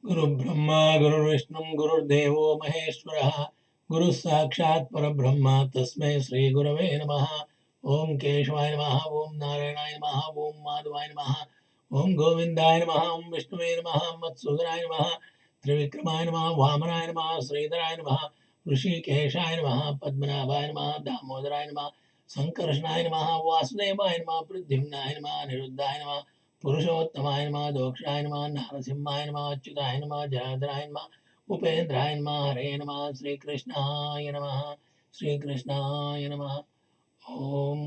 Guru Brahma, Guru Vishnu, Guru Devo Maheshwar, Guru Sakshat Parabrahma, Tasmai Sri Gurave Namaha, Om Keshwaya Namaha, Om Narayana Namaha, Om Madhvaya Namaha, Om Govindaya Namaha, Om Vishnuve Namaha, Matsudaya Namaha, Trivikramaya Namaha, Vamanaya Namaha, Sridharaya Namaha, Rishikeshaya Namaha, Padmanabhaya Namaha, Damodaraya Namaha, Sankarshnaya Namaha, Vasudevaya Namaha, Pradhyumnaya Namaha, Niruddhaya Namaha, पुरुषोत्तमाय नमः दोक्षाय नमः नरसिंहाय नमः अच्युताय नमः जनार्दनाय नमः उपेन्द्राय नमः हरे नमः श्रीकृष्णाय नमः ओम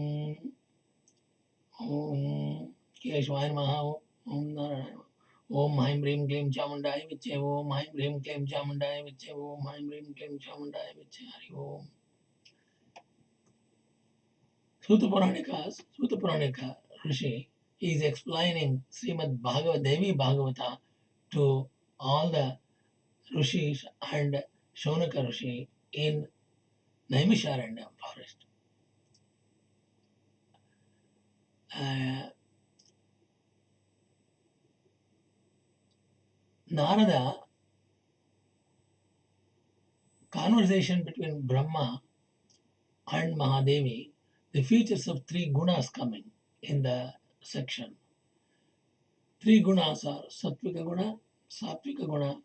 ओम केशवाय नमः ओम नारायण ओम ह्रीं ह्रीं क्लीं चामुण्डाय विच्चे ओम ह्रीं ह्रीं क्लीं चामुण्डाय विच्चे ओम ह्रीं ह्रीं क्लीं चामुण्डाय विच्चे हरि ओम Suta Puranika Rishi is explaining Srimad Bhagavad Devi Bhagavata to all the Rishis and Shaunaka Rishi in Naimisharanya forest. Narada, conversation between Brahma and Mahadevi, the features of three gunas coming in the section. Three gunas are Sattvika Guna, Sattvika Guna,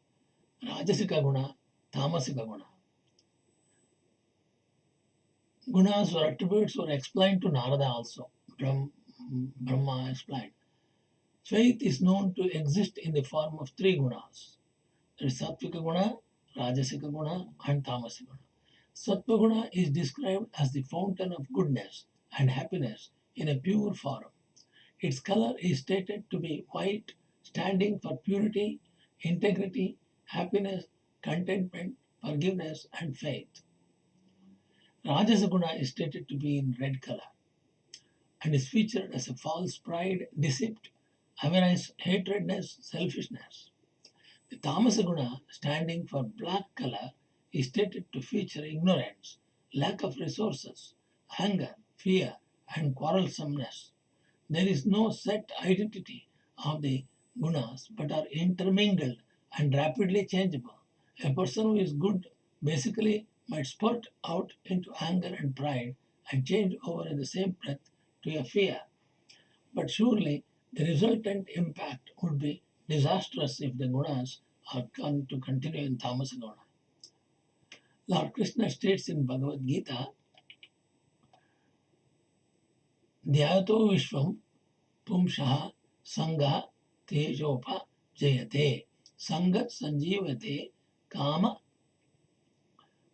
Rajasika Guna, Tamasika Guna. Gunas or attributes were explained to Narada also. Brahma explained. Faith is known to exist in the form of three gunas. There is Sattvika Guna, Rajasika Guna, and Tamasika Guna. Sattva Guna is described as the fountain of goodness and happiness in a pure form. Its color is stated to be white, standing for purity, integrity, happiness, contentment, forgiveness, and faith. Rajasa Guna is stated to be in red color and is featured as a false pride, deceit, avarice, hatredness, selfishness. The Tamasa Guna, standing for black color, is stated to feature ignorance, lack of resources, anger, fear, and quarrelsomeness. There is no set identity of the gunas but are intermingled and rapidly changeable. A person who is good basically might spurt out into anger and pride and change over in the same breath to a fear. But surely the resultant impact would be disastrous if the gunas are to continue in Tamasa Guna. Lord Krishna states in Bhagavad Gita, Dhyato Vishwam Pumshaha Sangha Tejopa Jayate Sangat Sanjivate Kama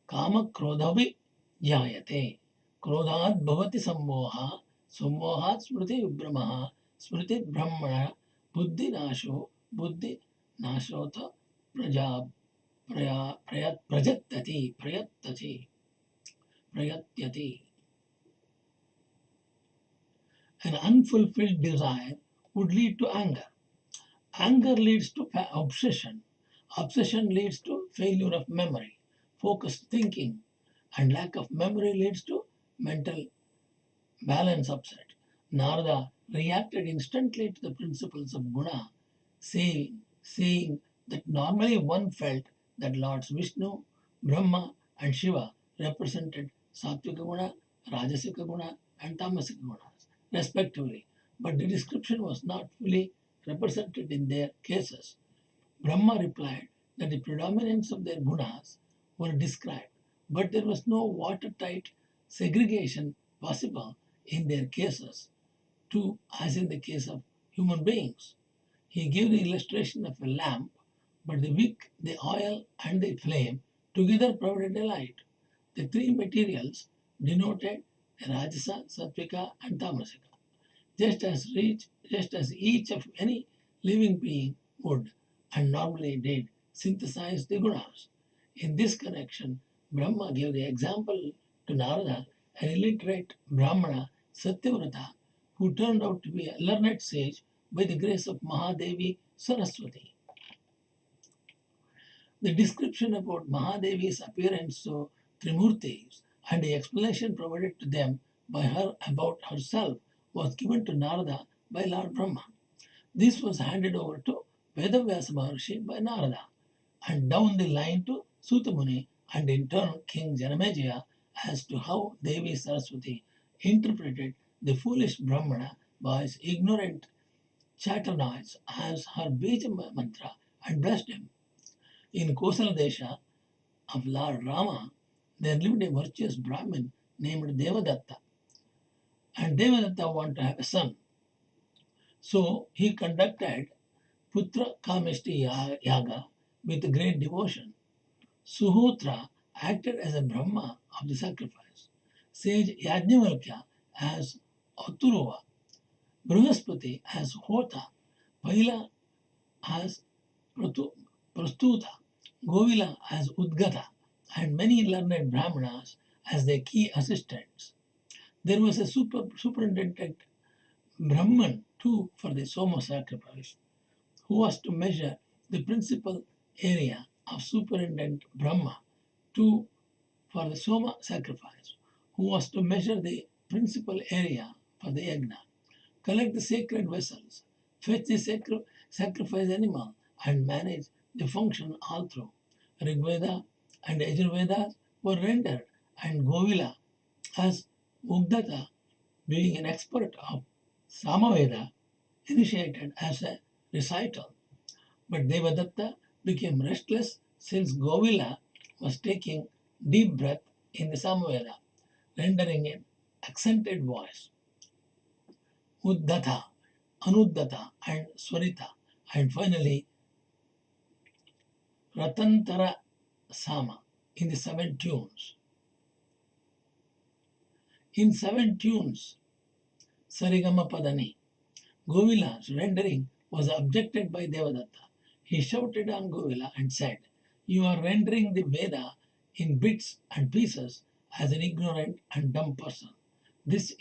Kama Krodhavi Jayate Krodhat Bhavati Sammoha Sammohat Smriti Vibramaha Smriti Brahmana Buddhi Nasho Buddhi Nashota Praja Prajattati Prayattati Prayatyati. An unfulfilled desire would lead to anger. Anger leads to obsession. Obsession leads to failure of memory. Focused thinking and lack of memory leads to mental balance upset. Narada reacted instantly to the principles of guna, saying that normally one felt that Lords Vishnu, Brahma, and Shiva represented Sattvika Guna, Rajasika Guna, and Tamasika Gunas, respectively, but the description was not fully represented in their cases. Brahma replied that the predominance of their gunas were described, but there was no watertight segregation possible in their cases, too, as in the case of human beings. He gave the illustration of a lamp, but the wick, the oil, and the flame together provided a light. The three materials denoted Rajasa, Sattvika, and Tamasika, just as each of any living being would and normally did synthesize the gunas. In this connection, Brahma gave the example to Narada, an illiterate Brahmana, Satyavrata, who turned out to be a learned sage by the grace of Maha Devi Saraswati. The description about Mahadevi's appearance to Trimurthys and the explanation provided to them by her about herself was given to Narada by Lord Brahma. This was handed over to Vedavyasa Maharshi by Narada, and down the line to Sutamuni, and in turn King Janamejaya, as to how Devi Saraswati interpreted the foolish Brahmana boy's ignorant chatter as her Bija mantra and blessed him. In Kosala Desha of Lord Rama, there lived a virtuous Brahmin named Devadatta, and Devadatta wanted to have a son. So he conducted Putra Kameshti Yaga with great devotion. Suhotra acted as a Brahma of the sacrifice, sage Yajnavalkya as Aturva, Brihaspati as Hota, Paila as Prastuta, Govila as Udgata, and many learned Brahmanas as their key assistants. There was a superintendent Brahman too for the Soma sacrifice, who was to measure the principal area of superintendent Brahma to for the Soma sacrifice, who was to measure the principal area for the Yagna, collect the sacred vessels, fetch the sacrifice animal, and manage the function all through. Rigveda and Yajurveda were rendered, and Govila, as Ugdata, being an expert of Samaveda, initiated as a recital. But Devadatta became restless since Govila was taking deep breath in the Samaveda, rendering an accented voice. Uddata, Anuddata, and Swarita, and finally Ratantara Sama in the 7 tunes. In 7 tunes, Sarigama Padani, Govila's rendering was objected by Devadatta. He shouted on Govila and said, "You are rendering the Veda in bits and pieces as an ignorant and dumb person." This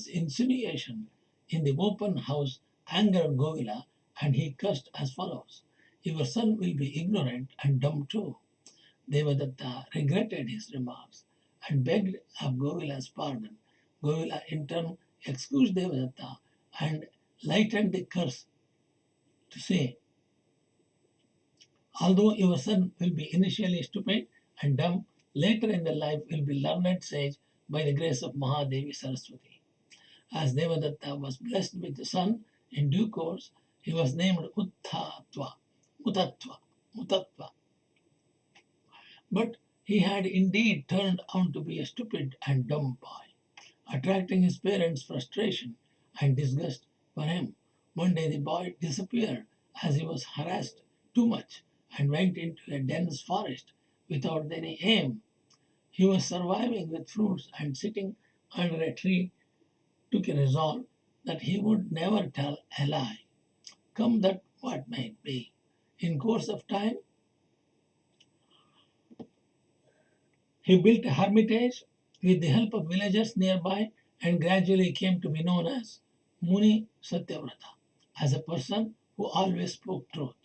insinuation in the open house angered Govila, and he cursed as follows: "Your son will be ignorant and dumb too." Devadatta regretted his remarks and begged of Govila's pardon. Govila in turn excused Devadatta and lightened the curse to say, "Although your son will be initially stupid and dumb, later in the life will be learned sage by the grace of Maha Devi Saraswati." As Devadatta was blessed with the son, in due course he was named Mutatva. But he had indeed turned out to be a stupid and dumb boy, attracting his parents' frustration and disgust for him. One day the boy disappeared as he was harassed too much and went into a dense forest without any aim. He was surviving with fruits and sitting under a tree took a resolve that he would never tell a lie, come that what might be. In course of time, he built a hermitage with the help of villagers nearby and gradually came to be known as Muni Satyavrata, as a person who always spoke truth.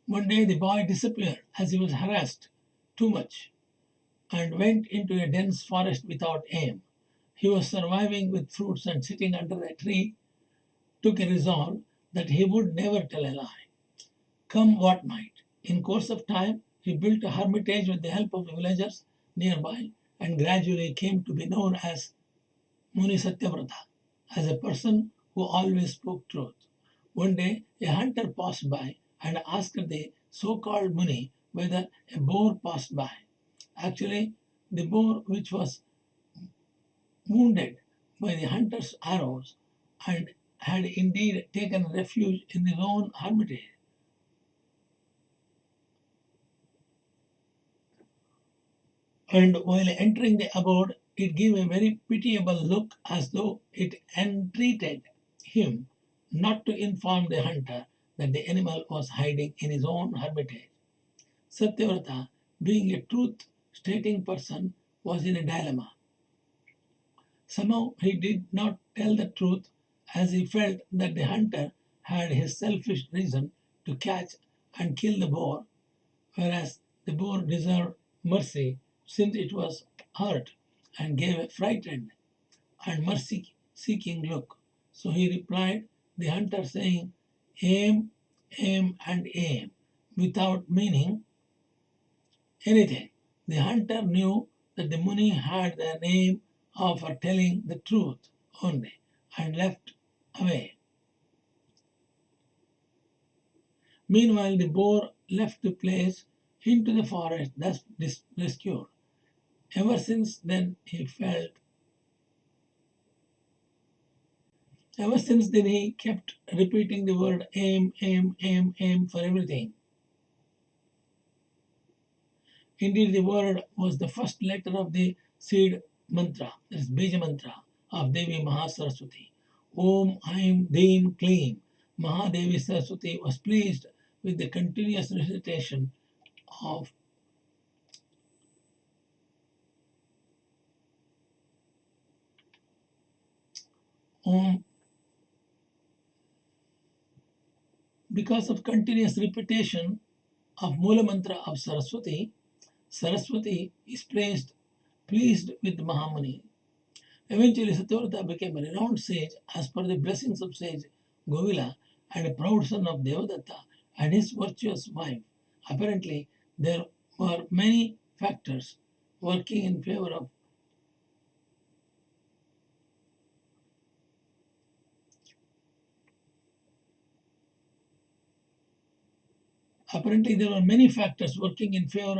One day the boy disappeared as he was harassed too much and went into a dense forest without aim. He was surviving with fruits and sitting under a tree, took a resolve that he would never tell a lie, come what might. In course of time, he built a hermitage with the help of the villagers nearby and gradually came to be known as Muni Satyavrata, as a person who always spoke truth. One day, a hunter passed by and asked the so-called Muni whether a boar passed by. Actually, the boar which was wounded by the hunter's arrows and had indeed taken refuge in his own hermitage. And while entering the abode, it gave a very pitiable look as though it entreated him not to inform the hunter that the animal was hiding in his own hermitage. Satyavrata, being a truth stating person, was in a dilemma. Somehow he did not tell the truth as he felt that the hunter had his selfish reason to catch and kill the boar, whereas the boar deserved mercy since it was hurt and gave a frightened and mercy seeking look. So he replied, the hunter, saying, aim, aim, and aim, without meaning anything. The hunter knew that the Muni had the name of for telling the truth only and left away. Meanwhile, the boar left the place into the forest, thus rescued. Ever since then, he kept repeating the word aim, aim, aim, aim for everything. Indeed, the word was the first letter of the seed mantra, that is Bija mantra of Devi Mahasaraswati. Om Aim Deem Kleem. Maha Devi Saraswati was pleased with the continuous recitation of Om. Because of continuous repetition of Mula mantra of Saraswati, Saraswati is pleased with Mahamuni. Eventually, Satyavrata became a renowned sage as per the blessings of sage Govila and a proud son of Devadatta and his virtuous wife. Apparently, there were many factors working in favor of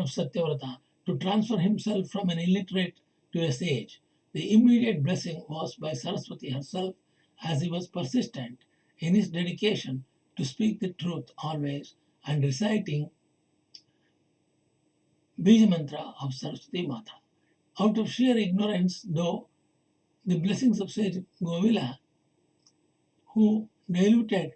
Satyavrata to transfer himself from an illiterate to a sage. The immediate blessing was by Saraswati herself, as he was persistent in his dedication to speak the truth always and reciting Bija mantra of Saraswati Mata. Out of sheer ignorance, though, the blessings of sage Govila, who diluted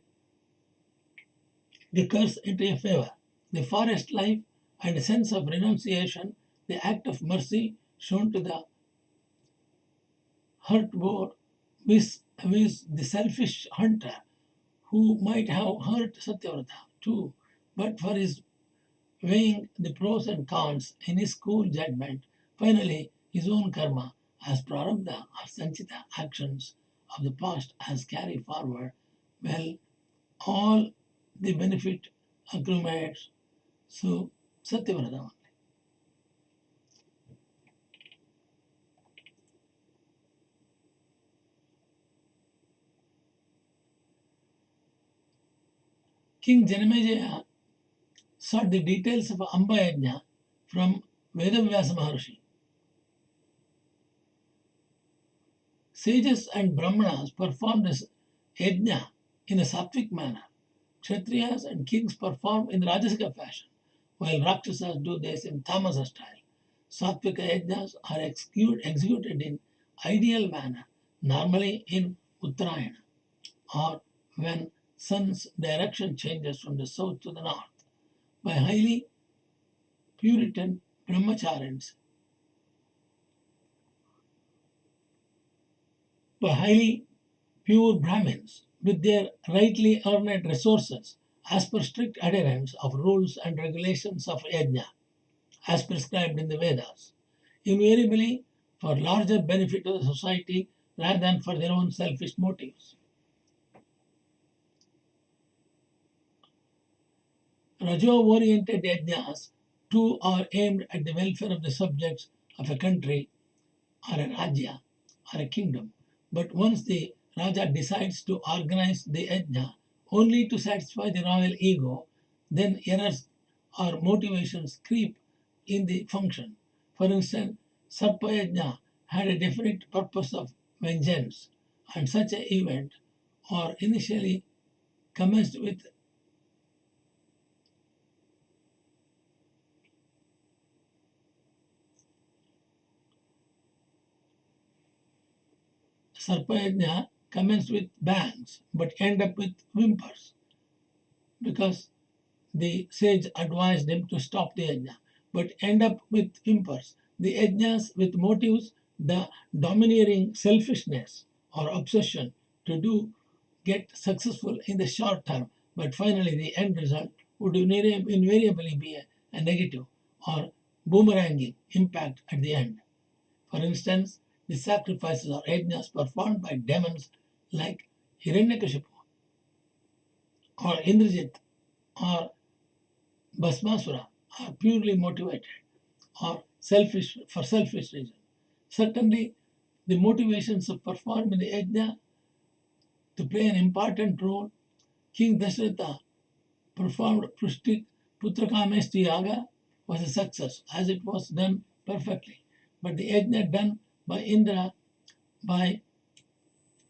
the curse into a favor, the forest life and a sense of renunciation, the act of mercy shown to the hurt boar with the selfish hunter who might have hurt Satyavrata too, but for his weighing the pros and cons in his cool judgment, finally his own karma as prarabdha or sanchita actions of the past as carry forward, well, all the benefit accumulates. So Satyavrata only. King Janamejaya sought the details of Amba Yajna from Vedavyasa Maharshi. Sages and Brahmanas performed this yajna in a sattvic manner. Kshatriyas and kings perform in Rajasika fashion, while Rakshasas do this in Tamasa style. Sattvika yajnas are executed in ideal manner, normally in Uttarayana, or when sun's direction changes from the south to the north, by highly Puritan brahmacharis, by highly pure Brahmins with their rightly earned resources as per strict adherence of rules and regulations of yajna as prescribed in the Vedas, invariably for larger benefit of the society rather than for their own selfish motives. Rajo-oriented yajnas too are aimed at the welfare of the subjects of a country or a rajya or a kingdom. But once the Raja decides to organize the yajna only to satisfy the royal ego, then errors or motivations creep in the function. For instance, Sarpa Yajna had a definite purpose of vengeance, and such an event or initially commenced with Sarpayajna commenced with bangs but end up with whimpers because the sage advised him to stop the yajna, but end up with whimpers. The yajnas with motives, the domineering selfishness or obsession to do get successful in the short term but finally the end result would invariably be a negative or boomeranging impact at the end. For instance, the sacrifices or yajnas performed by demons like Hiranyakashipu or Indrajit or Bhasmasura are purely motivated or selfish for selfish reasons. Certainly, the motivations of performing the yajna to play an important role. King Dasharatha performed Putrakameshti Yaga was a success as it was done perfectly. But the yajna done by Indra by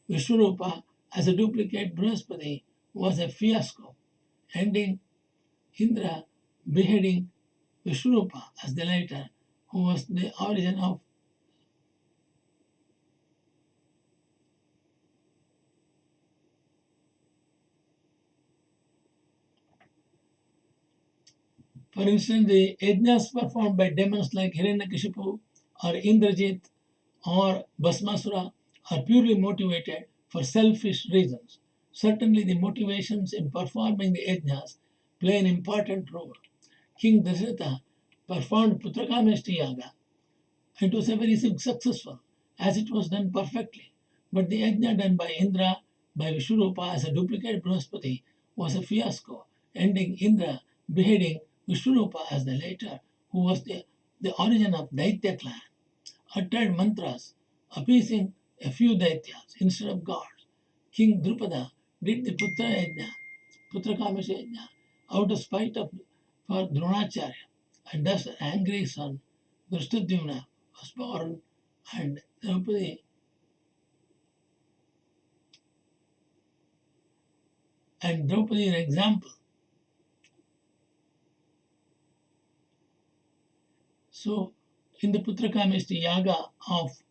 Vishnurupa as a duplicate Brihaspati was a fiasco, ending Indra beheading Vishnurupa as the later, who was the origin of. For instance, the yajnas performed by demons like Hiranyakashipu or Indrajit or Bhasmasura are purely motivated for selfish reasons. Certainly, the motivations in performing the yajnas play an important role. King Dasharatha performed Putrakameshti Yaga. It was a very successful, as it was done perfectly. But the yajna done by Indra, by Vishnurupa as a duplicate Brihaspati, was a fiasco, ending Indra beheading Vishnurupa as the later, who was the origin of Daitya clan, uttered mantras appeasing a few Daityas instead of gods. King Drupada did the Putra Kamesha Yajna, out of spite for Dronacharya, and thus an angry son, Drishtadyumna, was born, and Draupadi an example. So, in the Putrakameshti Yaga of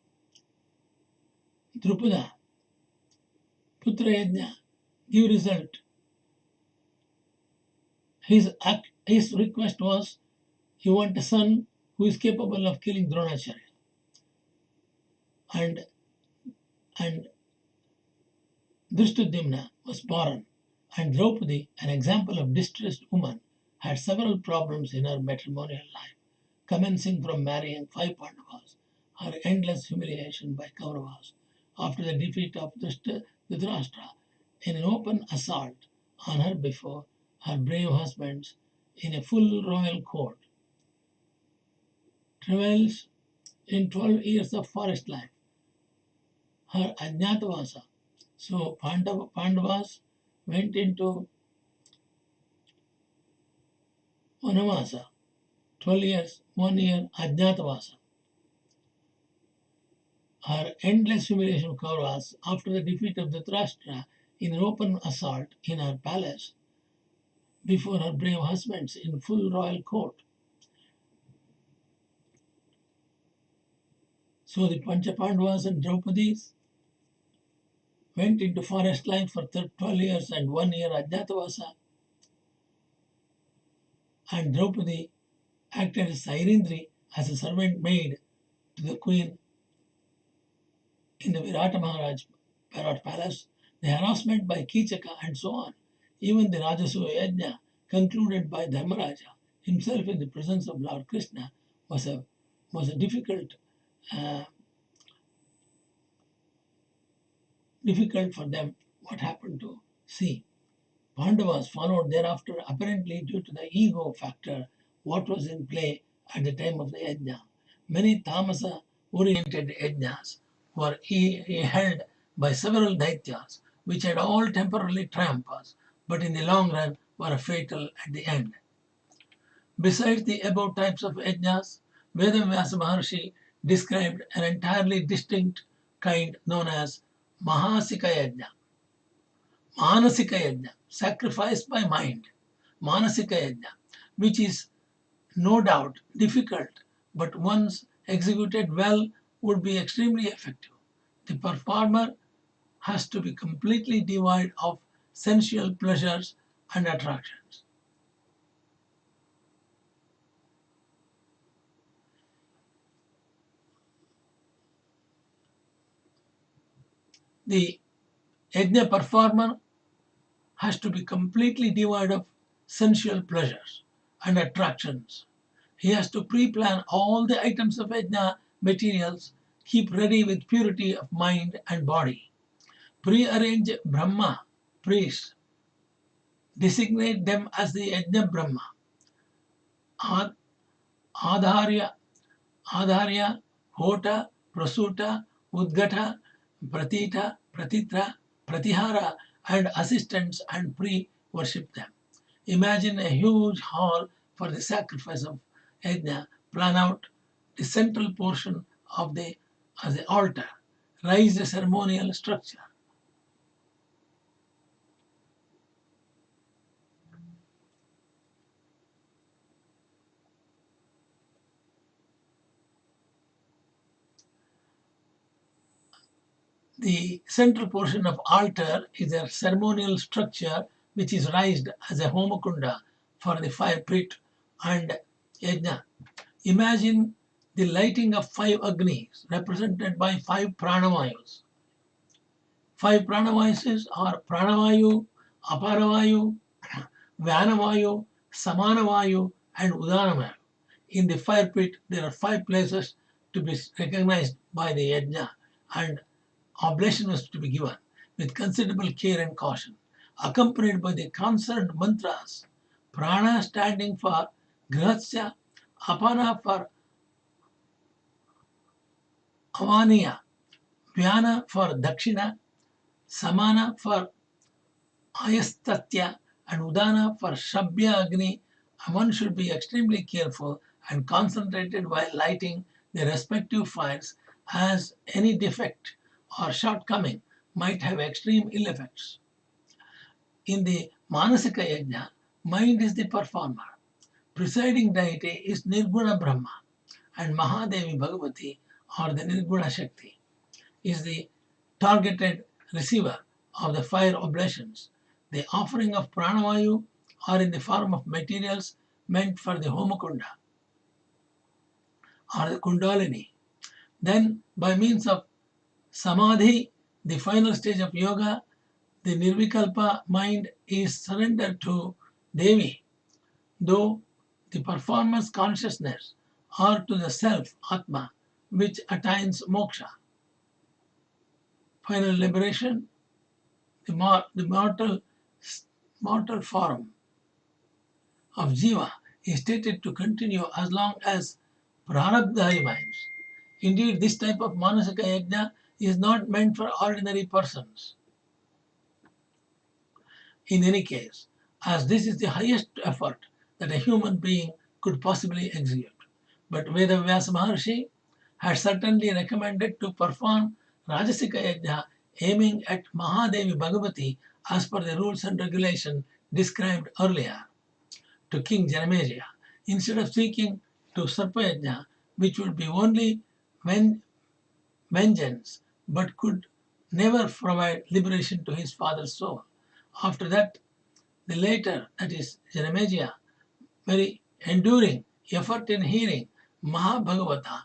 Drupada, Putra Yajna give result. His request was he want a son who is capable of killing Dronacharya. And and Drishtadyumna was born, and Draupadi, an example of distressed woman, had several problems in her matrimonial life, commencing from marrying 5 Pandavas, her endless humiliation by Kauravas after the defeat of Dhritarashtra in an open assault on her before her brave husbands in a full royal court, travails in 12 years of forest life, her Ajnatavasa. So Pandavas went into Vanavasa, 12 years, 1 year Ajnatavasa. Her endless humiliation of Kauravas after the defeat of Dhritarashtra in an open assault in her palace before her brave husbands in full royal court. So the Panchapandavas and Draupadis went into forest life for 12 years and 1 year Ajnatavasa, and Draupadi acted as Sairindri as a servant maid to the queen in the Virata Maharaj palace, the harassment by Kichaka, and so on. Even the Rajasuya Yajna, concluded by Dharmaraja himself in the presence of Lord Krishna, was a difficult for them what happened to see. Pandavas followed thereafter, apparently due to the ego factor, what was in play at the time of the yajna. Many tamasa oriented yajnas were held by several daityas, which had all temporarily triumphed us, but in the long run were fatal at the end. Besides the above types of yajnas, Vedavyasa Maharshi described an entirely distinct kind known as Mahasika Yajna. Manasika Yajna, sacrifice by mind, Manasika Yajna, which is no doubt difficult, but once executed well would be extremely effective. The performer has to be completely devoid of sensual pleasures and attractions. The yajna performer has to be completely devoid of sensual pleasures and attractions. He has to pre-plan all the items of yajna materials, keep ready with purity of mind and body, pre-arrange Brahma priests, designate them as the Yajna Brahma, Adharya, Adharya, Hota, Prasuta, Udgata, Pratita, Pratitra, Pratihara, and assistants and pre-worship them. Imagine a huge hall for the sacrifice of Yajna. Plan out the central portion of the as the altar. Raise the ceremonial structure. The central portion of altar is a ceremonial structure which is raised as a homakunda for the fire pit and yajna. Imagine the lighting of 5 agnis represented by 5 pranavayus. 5 pranavayus are pranavayu, aparavayu, Vyanavayu, Samanavayu, and Udanavayu. In the fire pit, there are 5 places to be recognized by the yajna, and oblation was to be given with considerable care and caution, accompanied by the concerned mantras. Prana standing for Grihasya, Apana for Avaniya, Vyana for Dakshina, Samana for Ayastatya, and Udana for Shabya Agni. One should be extremely careful and concentrated while lighting the respective fires, as any defect or shortcoming might have extreme ill effects. In the Manasika Yajna, mind is the performer. Presiding deity is Nirguna Brahma, and Maha Devi Bhagavathi, or the Nirguna Shakti, is the targeted receiver of the fire oblations. The offering of pranavayu are in the form of materials meant for the homakunda or the kundalini. Then, by means of samadhi, the final stage of yoga, the nirvikalpa mind is surrendered to Devi, though the performer's consciousness or to the self, Atma, which attains moksha. Final liberation, the mortal form of jiva is stated to continue as long as prarabdha remains. Indeed, this type of manasika yajna is not meant for ordinary persons. In any case, as this is the highest effort that a human being could possibly execute. But Vedavyasa Maharshi had certainly recommended to perform Rajasika Yajna aiming at Maha Devi Bhagavathi as per the rules and regulation described earlier to King Janamejaya, instead of seeking to Sarpa Yajna, which would be only vengeance but could never provide liberation to his father's soul. After that, the later, that is Janamejaya, very enduring effort in hearing Maha Bhagavathi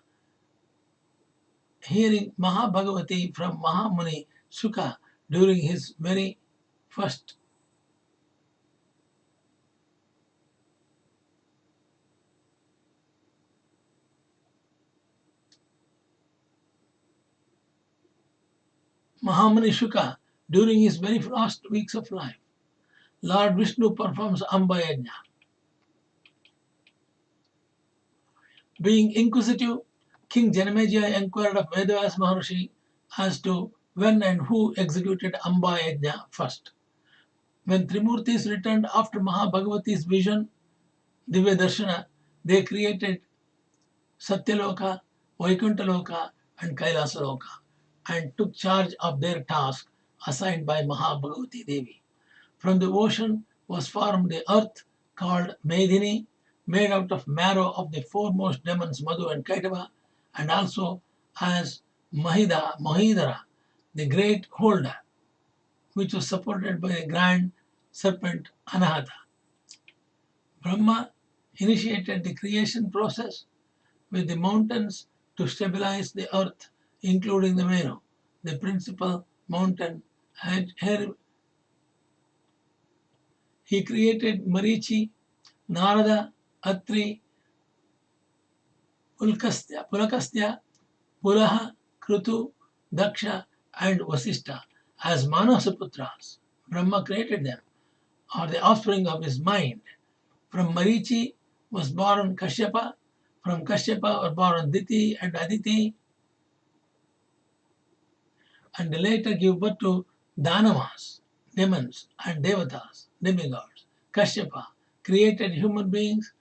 from Maha Muni Sukha during his very first Mahamuni Shuka during his very last weeks of life. Lord Vishnu performs Amba Yajna. Being inquisitive, King Janamejaya inquired of Vedavyasa Maharshi as to when and who executed Amba Yajna first. When Trimurthys returned after Maha Bhagavati's vision, Divya Darshana, they created Satyaloka, Vaikuntaloka, and Kailasaloka, and took charge of their task assigned by Maha Bhagavati Devi. From the ocean was formed the earth called Medhini, made out of marrow of the foremost demons Madhu and Kaitava, and also as Mahidara, the great holder, which was supported by the grand serpent Anahata. Brahma initiated the creation process with the mountains to stabilize the earth, including the Menu, the principal mountain He created Marichi, Narada, Atri, Pulakastya, Pulaha, Krutu, Daksha, and Vasistha as Manasaputras. Brahma created them, or the offspring of his mind. From Marichi was born Kashyapa, from Kashyapa were born Diti and Aditi, and they later give birth to Danavas, demons, and Devatas, demigods. Kashyapa created human beings.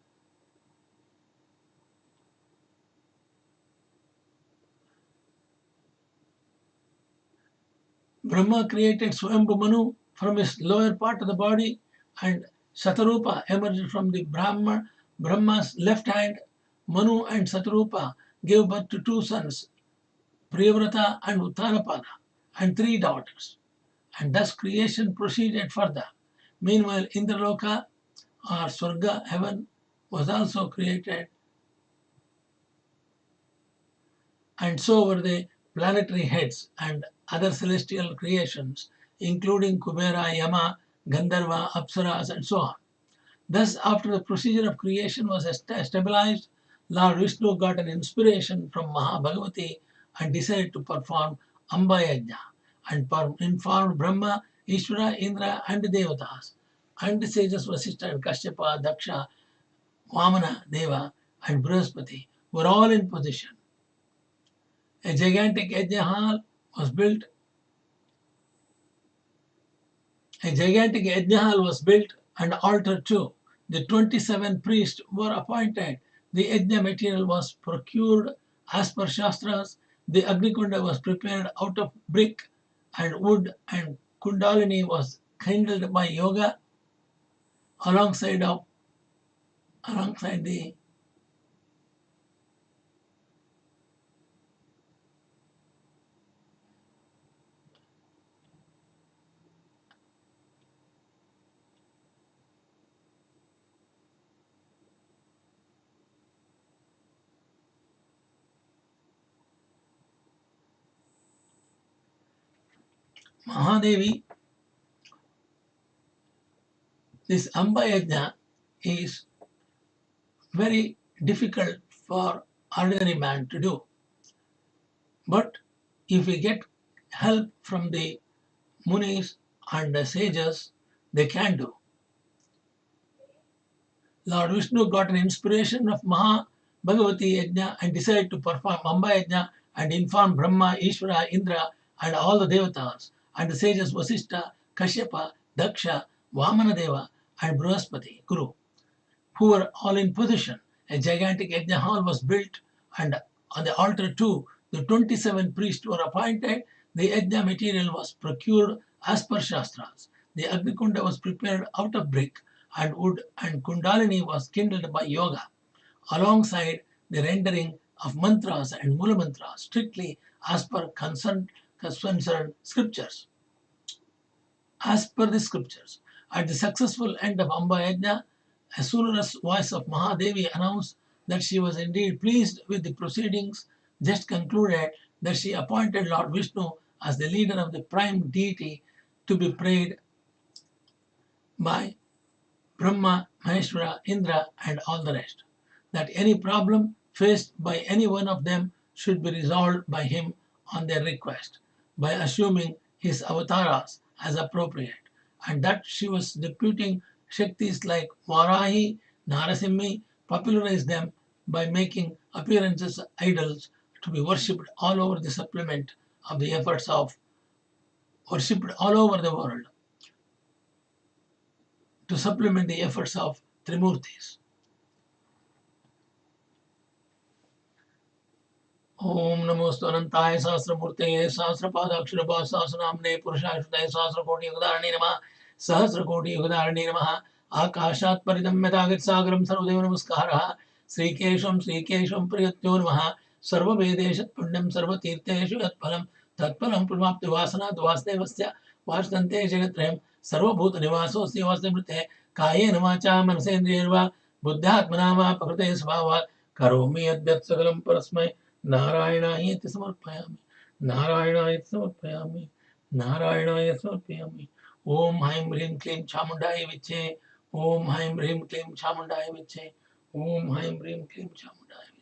Brahma created Swayambhu Manu from his lower part of the body, and Satarupa emerged from the Brahma's left hand. Manu and Satarupa gave birth to two sons, Priyavrata and Uttanapada, and three daughters. And thus creation proceeded further. Meanwhile, Indraloka, or Swarga, heaven, was also created, and so were the planetary heads and other celestial creations, including Kubera, Yama, Gandharva, Apsaras, and so on. Thus, after the procedure of creation was stabilized, Lord Vishnu got an inspiration from Maha Bhagavathi and decided to perform Amba Yajna and informed Brahma, Ishvara, Indra, and the Devatas, and the sages Vasistha and Kashyapa, Daksha, Vamana, Deva, and Brihaspati were all in position. A gigantic yajna hall was built. And altar too. The 27 priests were appointed. The yajna material was procured as per Shastras. The Agnikunda was prepared out of brick and wood, and Kundalini was kindled by yoga alongside the Mahadevi. This Amba Yajna is very difficult for ordinary man to do. But if we get help from the munis and the sages, they can do. Lord Vishnu got an inspiration of Maha Bhagavathi Yajna and decided to perform Amba Yajna and inform Brahma, Ishvara, Indra, and all the Devatas, and the sages Vasistha, Kashyapa, Daksha, Vamanadeva, and Brihaspati, Guru, who were all in position. A gigantic yajna hall was built, and on the altar too, the 27 priests were appointed. The yajna material was procured as per Shastras. The Agnikunda was prepared out of brick and wood, and Kundalini was kindled by yoga, alongside the rendering of mantras and mula mantras strictly as per concerned scriptures. As per the scriptures, at the successful end of Amba Yajna, a sonorous voice of Mahadevi announced that she was indeed pleased with the proceedings just concluded, that she appointed Lord Vishnu as the leader of the prime deity to be prayed by Brahma, Maheshwar, Indra, and all the rest. That any problem faced by any one of them should be resolved by him on their request, by assuming his avatars as appropriate, and that she was deputing Shaktis like Varahi, Narasimhi, popularized them by making appearances idols to be worshipped all over the supplement of the efforts of worshipped all over the world to supplement the efforts of Trimurthys. ओम नमोस्तु अनंताय सहस्रमूर्तये सहस्रपादाक्षरपाद सहस्रनाम्ने पुरुषाय श्रुतये सहस्रकोटि युगधारिणे नमः सहस्रकोटि युगधारिणे नमः आकाशात् परिदं यथागतसागरं सर्वदेव नमस्कारः श्रीकेशं प्रियत्यो नमः सर्ववेदेशत् पुण्यं सर्वतीर्थेषु यत्फलं तत्फलं पुण्यमाप्ति वासनात् वासुदेवस्य वासन्ते जगत्त्रयं सर्वभूतनिवासोऽस्ति वासुदेवमूर्तेः कायेन वाचा मनसेन्द्रियैर्वा बुद्ध्यात्मना वा प्रकृते स्वभावात् करोमि यद्यत् सकलं परस्मै नारायणायेति समर्पयामि नारायणायेति समर्पयामि नारायणाय समर्पयामि। ओम हाइम ह्रीम क्लीं चामुंडाय विच्चे। ओम हाइम ह्रीम क्लीं चामुंडाय विच्चे। ओम हाइम ह्रीम क्लीं चामुंडाय